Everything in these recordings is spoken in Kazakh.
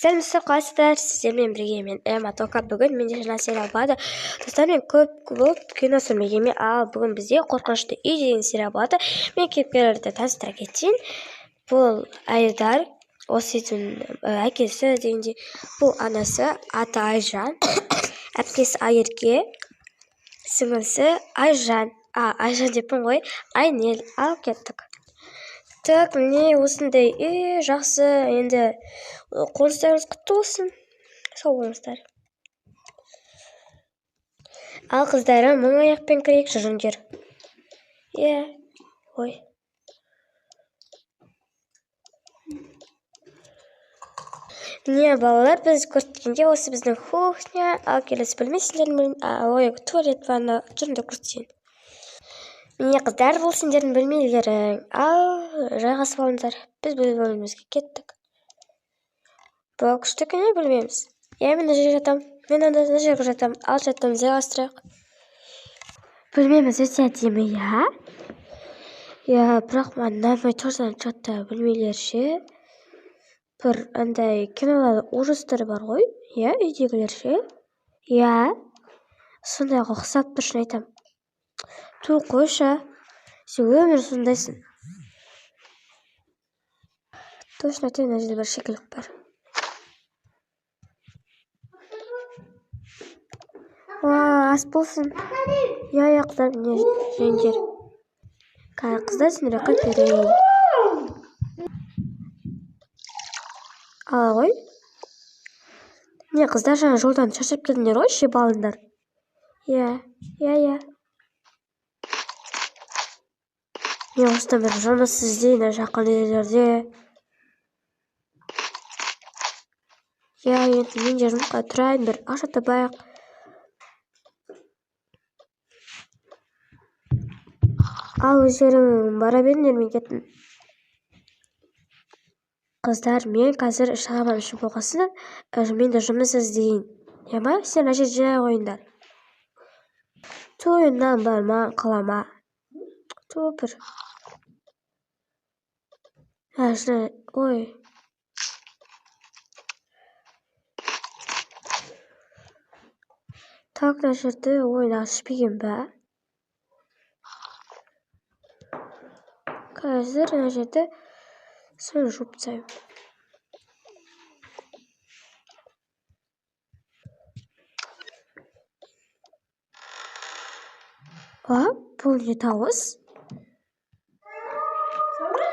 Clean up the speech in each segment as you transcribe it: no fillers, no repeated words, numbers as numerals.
Сәлеметсіздер, қалайсыздар? Сіздермен бірге мен Эмма Тока. Бүгін менде жаңа сериал болады. Достармен көп болып кино түсірмегенмен, ал бүгін бізде қорқынышты үй деген сериал болады. Мен кейіпкерлерді таныстыра кетейін. Бұл Айдар, осы үйдің әкесі дегенде, бұл анасы, аты Айжан, әпкесі Айерке, сіңлісі Айжан. Айжан деппін ғой, Айнел. Ал кеттік. Так, міне осындай үй жақсы, енді қоныстарыңыз құтты болсын. Сау болыңыздар. Ал қыздарым, мың аяқпен кірейік, жүріңдер. Ой. Міне балалар, біз көрсеткенде осы біздің кухня, ал келесі білмейсіңдер, туалет ванна, жүріңдер көрсетейін. Міне қыздар, бұл сендердің бөлмелерің, ал жайғасып алыңдар. Біз бөлмемізге кеттік. Бұл кішкене бөлмеміз. Мен мына жерге жатам, мен анда жерге жатам, ал жатамыз жайғастырайық. Бөлмеміз өте әдемі, бірақ маған ұнамай тұрған жатты бөлмелер ше. Бір андай кинолар ужастар бар ғой, үйдегілер ше. Сондайға ұқсап тұр, шын айтам. Қойшы, сен өмір сондайсың. Точно айтайын, мына жерде бір шикілік бар. Ас болсын. Қыздар, міне жеңдер. Қыздар, сендер қайт берейін. Ала ғой. Міне қыздар, жаңа жолдан шашып келдіңдер ғой, шеп алыңдар. Мен осыдан бір жұмыс іздейін жақын жерлерде. Енді мен де жұмысқа тұрайын, бір ақша табайық. Ал өздерің бара беріңдер, мен кеттім. Қыздар, мен қазір іш аламан үшін болғасын, мен де жұмыс іздейін. Сен әже жай қойыңдар. Тойынан барма, қалама. Бір. Ой. Так, мына жерді ойын ашпеген бе? Қазір мына жерді соны жуып тастаймын. Бұл не дауыс?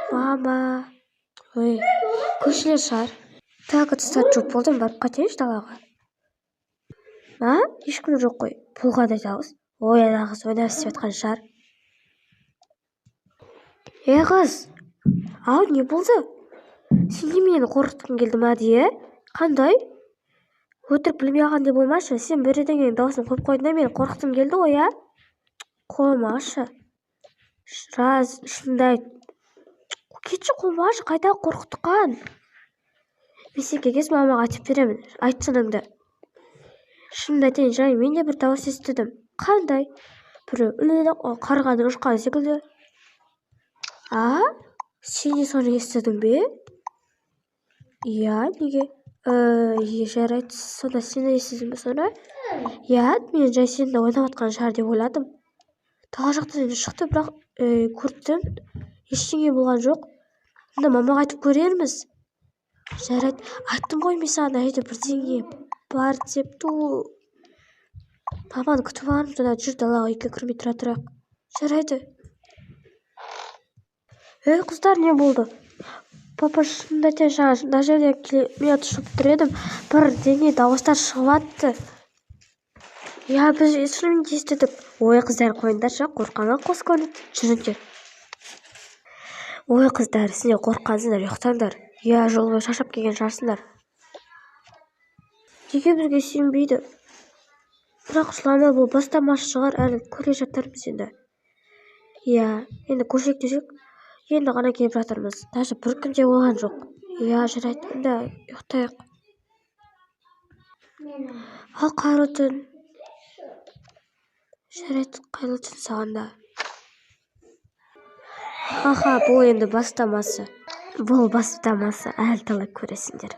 Мама. Ой, көшелер шығар. Так, тұстар жоқ болдым, барып қайтайыншы далаға. Ешкім жоқ қой. Бұл қандай дауыс? Ой, ана қыз ойнап істеп жатқан шығар. Қыз, не болды? Сен мені қорқытқың келді ма дие? Қандай? Өтірік білмей алғандай болмашы. Сен бір едіңнен дауысын қойып қойдың да мені қорқытқың келді ғой, Қоймашы. Шындай. Кетші, қоймашы, қайда қорқытқан? Мен сенге кез мамаға айтып беремін. Айт шыныңды. Шынымды айтайын, жаңа мен де бір дауыс естідім. Қандай? Бір қарғаның ұшқан секілді. Сен де соны естідің бе? Неге? Жарайды, сонда сен де естідің бе соны? Мен жай сені де ойнап атқан шығар деп ойладым. Тала жақтан шықты, бірақ көрдім. Ештеңе болған жоқ. Онда мамаға айтып көрерміз. Жарайды, айттым ғой мен саған, бірдеңе бар деп. Маманы күтіп алармыз, онда жүр далаға үйге кірмей тұра тұрайық. Жарайды. Қыздар, не болды? Папа шынымды айтайын, жаңа мына жерде мен ұшып тұр едім, бірдеңе дауыстар шығып атты. Біз шынымен де естідік. Ой, қыздар, қойыңдаршы, қорқанға қос көрінеді. Жүріңдер. Ой, қыздар, сендер қорыққансыңдар, ұйықтаңдар. Жол бойы шаршап келген шығарсыңдар. Неге бізге сенбейді? Бірақ жылама, бұл бастамашы шығар, әлі көре жатармыз енді. Енді көшек-төшек. Енді ғана келіп жатырмыз. Даже бір күнде болған жоқ. Жарайды, енді ұйықтайық. Ал қайырлы түн. Жарайды, қайырлы түн саған да. Бұл енді бастамасы. Бұл бастамасы, әлі талай көресіңдер.